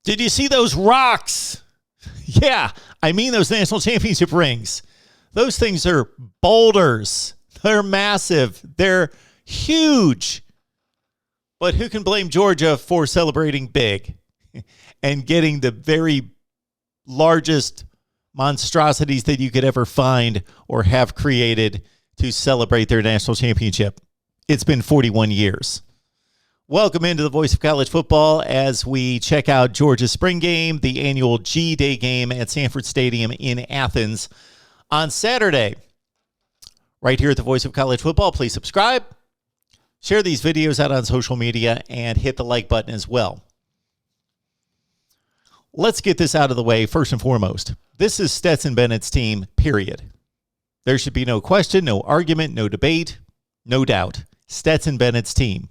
Did you see those rocks? Yeah, I mean those national championship rings. Those things are boulders. They're massive. They're huge. But who can blame Georgia for celebrating big and getting the very largest monstrosities that you could ever find or have created to celebrate their national championship? It's been 41 years. Welcome into the Voice of College Football as we check out Georgia's spring game, the annual G-Day game at Sanford Stadium in Athens on Saturday. Right here at the Voice of College Football, please subscribe, share these videos out on social media, and hit the like button as well. Let's get this out of the way first and foremost. This is Stetson Bennett's team, period. There should be no question, no argument, no debate, no doubt. Stetson Bennett's team.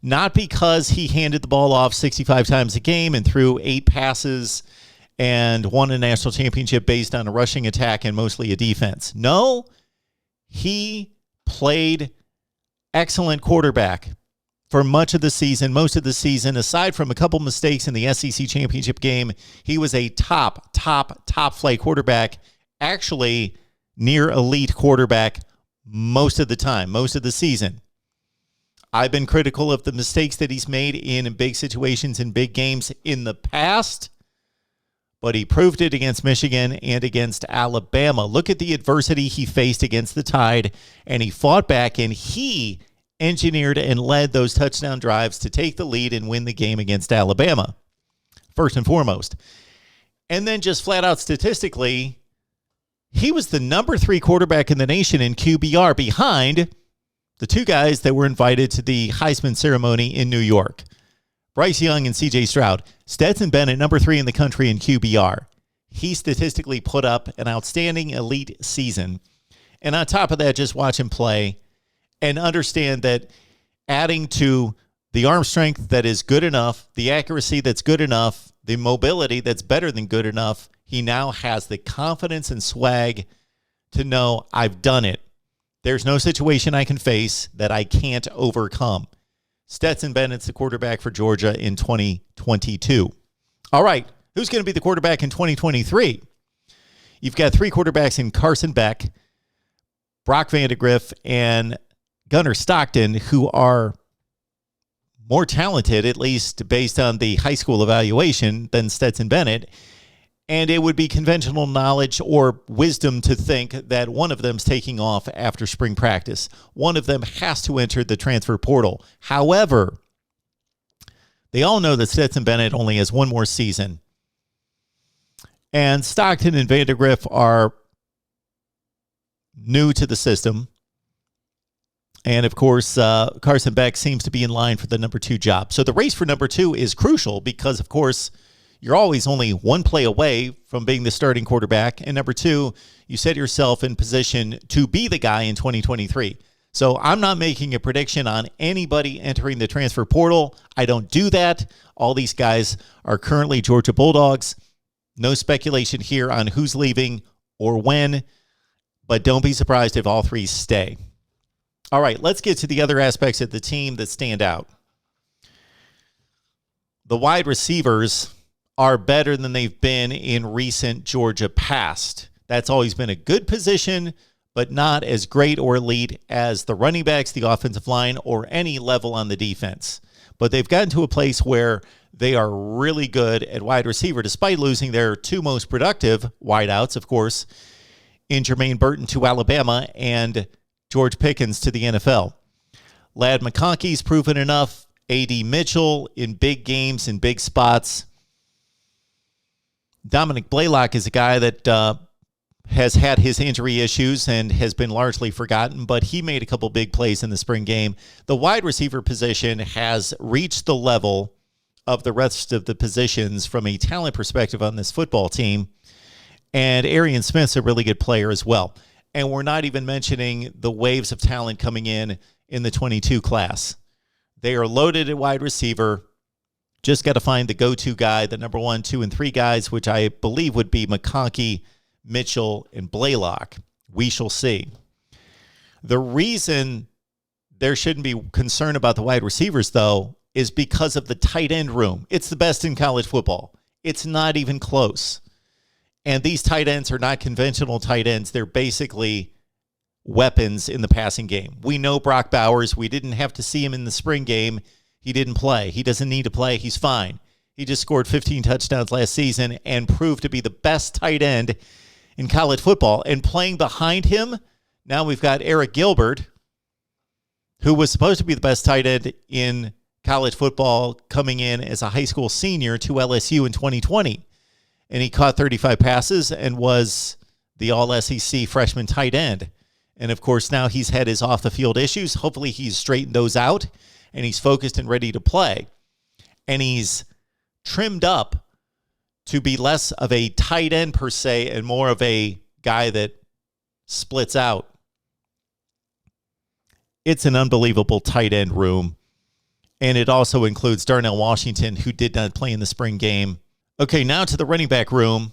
Not because he handed the ball off 65 times a game and threw 8 passes and won a national championship based on a rushing attack and mostly a defense. No, he played excellent quarterback for much of the season, most of the season. Aside from a couple mistakes in the SEC championship game, he was a top flight quarterback, actually near elite quarterback most of the time, most of the season. I've been critical of the mistakes that he's made in big situations in big games in the past, but he proved it against Michigan and against Alabama. Look at the adversity he faced against the Tide, and he fought back, and he engineered and led those touchdown drives to take the lead and win the game against Alabama, first and foremost. And then just flat out statistically, he was the number 3 quarterback in the nation in QBR behind the 2 guys that were invited to the Heisman ceremony in New York, Bryce Young and C.J. Stroud. Stetson Bennett, number 3 in the country in QBR. He statistically put up an outstanding elite season. And on top of that, just watch him play and understand that adding to the arm strength that is good enough, the accuracy that's good enough, the mobility that's better than good enough, he now has the confidence and swag to know I've done it. There's no situation I can face that I can't overcome. Stetson Bennett's the quarterback for Georgia in 2022. All right, who's going to be the quarterback in 2023? You've got 3 quarterbacks in Carson Beck, Brock Vandegrift, and Gunnar Stockton, who are more talented, at least based on the high school evaluation, than Stetson Bennett. And it would be conventional knowledge or wisdom to think that one of them's taking off after spring practice. One of them has to enter the transfer portal. However, they all know that Stetson Bennett only has 1 more season. And Stockton and Vandegrift are new to the system. And, of course, Carson Beck seems to be in line for the number 2 job. So the race for number 2 is crucial because, of course, you're always only 1 play away from being the starting quarterback. And number 2, you set yourself in position to be the guy in 2023. So I'm not making a prediction on anybody entering the transfer portal. I don't do that. All these guys are currently Georgia Bulldogs. No speculation here on who's leaving or when, but don't be surprised if all 3 stay. All right, let's get to the other aspects of the team that stand out. The wide receivers are better than they've been in recent Georgia past. That's always been a good position, but not as great or elite as the running backs, the offensive line, or any level on the defense. But they've gotten to a place where they are really good at wide receiver, despite losing their 2 most productive wideouts, of course, in Jermaine Burton to Alabama and George Pickens to the NFL. Ladd McConkey's proven enough. A.D. Mitchell in big games, in big spots. Dominic Blaylock is a guy that has had his injury issues and has been largely forgotten, but he made a couple big plays in the spring game. The wide receiver position has reached the level of the rest of the positions from a talent perspective on this football team, and Arian Smith's a really good player as well. And we're not even mentioning the waves of talent coming in the 22 class. They are loaded at wide receiver. Just got to find the go-to guy, the number 1, 2, and 3 guys, which I believe would be McConkey, Mitchell, and Blaylock. We shall see. The reason there shouldn't be concern about the wide receivers, though, is because of the tight end room. It's the best in college football. It's not even close. And these tight ends are not conventional tight ends. They're basically weapons in the passing game. We know Brock Bowers. We didn't have to see him in the spring game. He didn't play. He doesn't need to play. He's fine. He just scored 15 touchdowns last season and proved to be the best tight end in college football. And playing behind him, now we've got Eric Gilbert, who was supposed to be the best tight end in college football, coming in as a high school senior to LSU in 2020. And he caught 35 passes and was the all-SEC freshman tight end. And, of course, now he's had his off-the-field issues. Hopefully he's straightened those out, and he's focused and ready to play. And he's trimmed up to be less of a tight end per se and more of a guy that splits out. It's an unbelievable tight end room. And it also includes Darnell Washington, who did not play in the spring game. Okay, now to the running back room.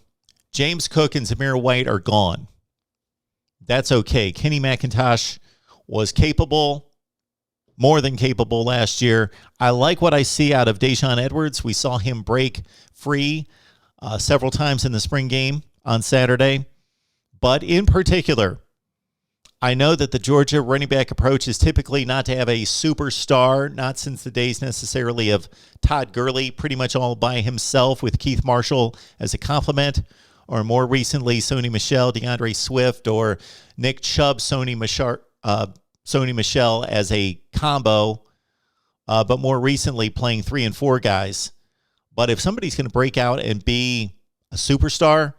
James Cook and Zamir White are gone. That's okay. Kenny McIntosh was capable, more than capable last year. I like what I see out of Deshaun Edwards. We saw him break free several times in the spring game on Saturday. But in particular, I know that the Georgia running back approach is typically not to have a superstar, not since the days necessarily of Todd Gurley, pretty much all by himself with Keith Marshall as a complement, or more recently, Sony Michel, DeAndre Swift, or Nick Chubb, Sony Michel as a combo, but more recently playing 3 and 4 guys. But if somebody's going to break out and be a superstar,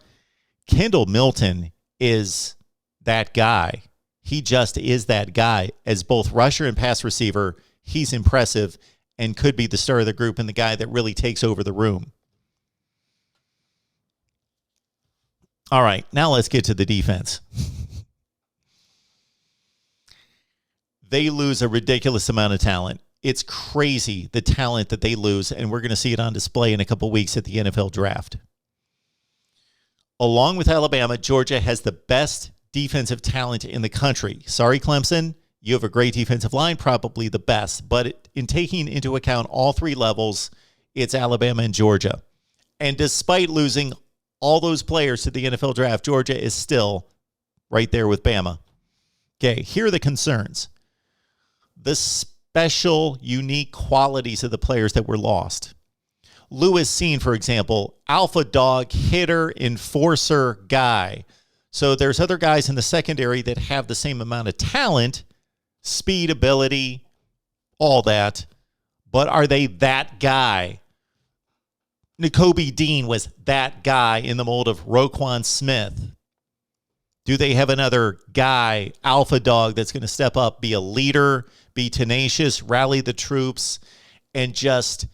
Kendall Milton is that guy. He just is that guy. As both rusher and pass receiver, he's impressive and could be the star of the group and the guy that really takes over the room. All right, now let's get to the defense. They lose a ridiculous amount of talent. It's crazy, the talent that they lose, and we're going to see it on display in a couple weeks at the NFL draft. Along with Alabama, Georgia has the best defensive talent in the country. Sorry, Clemson, you have a great defensive line, probably the best. But in taking into account all 3 levels, it's Alabama and Georgia. And despite losing all those players to the NFL draft, Georgia is still right there with Bama. Okay, here are the concerns. The special, unique qualities of the players that were lost. Lewis Cine, for example, alpha dog, hitter, enforcer guy. So there's other guys in the secondary that have the same amount of talent, speed, ability, all that. But are they that guy? Nakobe Dean was that guy in the mold of Roquan Smith. Do they have another guy, alpha dog, that's going to step up, be a leader, be tenacious, rally the troops, and just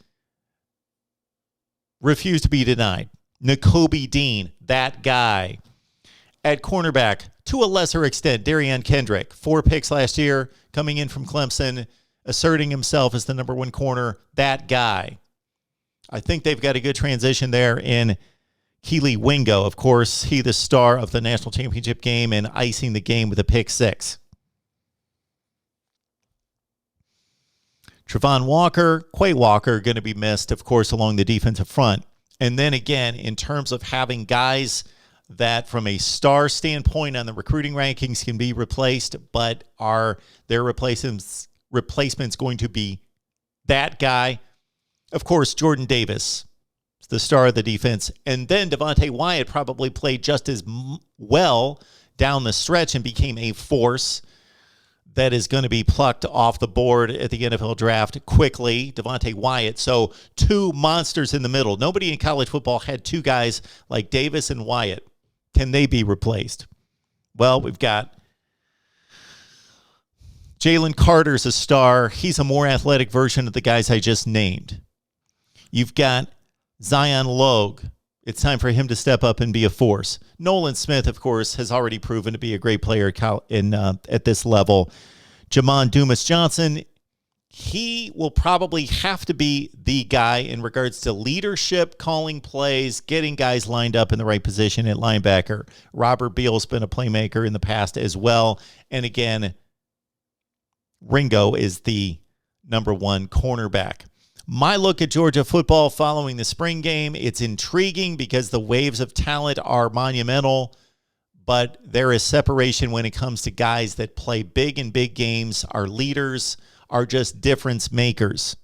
refuse to be denied? Nakobe Dean, that guy. At cornerback, to a lesser extent, Darian Kendrick, 4 picks last year, coming in from Clemson, asserting himself as the number 1 corner, that guy. I think they've got a good transition there in Keely Wingo. Of course, he the star of the national championship game and icing the game with a pick 6. Travon Walker, Quay Walker, going to be missed, of course, along the defensive front. And then again, in terms of having guys that from a star standpoint on the recruiting rankings can be replaced, but are their replacements going to be that guy? Of course, Jordan Davis, the star of the defense. And then Devontae Wyatt probably played just as well down the stretch and became a force that is going to be plucked off the board at the NFL draft quickly, Devontae Wyatt. So 2 monsters in the middle. Nobody in college football had 2 guys like Davis and Wyatt. Can they be replaced? Well, we've got Jalen Carter's a star. He's a more athletic version of the guys I just named. You've got Zion Logue. It's time for him to step up and be a force. Nolan Smith, of course, has already proven to be a great player at this level. Jamon Dumas-Johnson, he will probably have to be the guy in regards to leadership, calling plays, getting guys lined up in the right position at linebacker. Robert Beal's been a playmaker in the past as well. And again, Ringo is the number 1 cornerback. My look at Georgia football following the spring game, it's intriguing because the waves of talent are monumental, but there is separation when it comes to guys that play big in big games, are leaders, are just difference makers.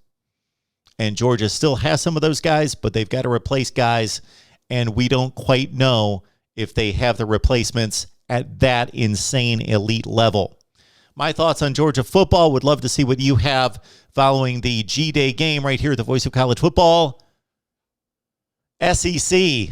And Georgia still has some of those guys, but they've got to replace guys, and we don't quite know if they have the replacements at that insane elite level. My thoughts on Georgia football. Would love to see what you have following the G-Day game right here at the Voice of College Football. SEC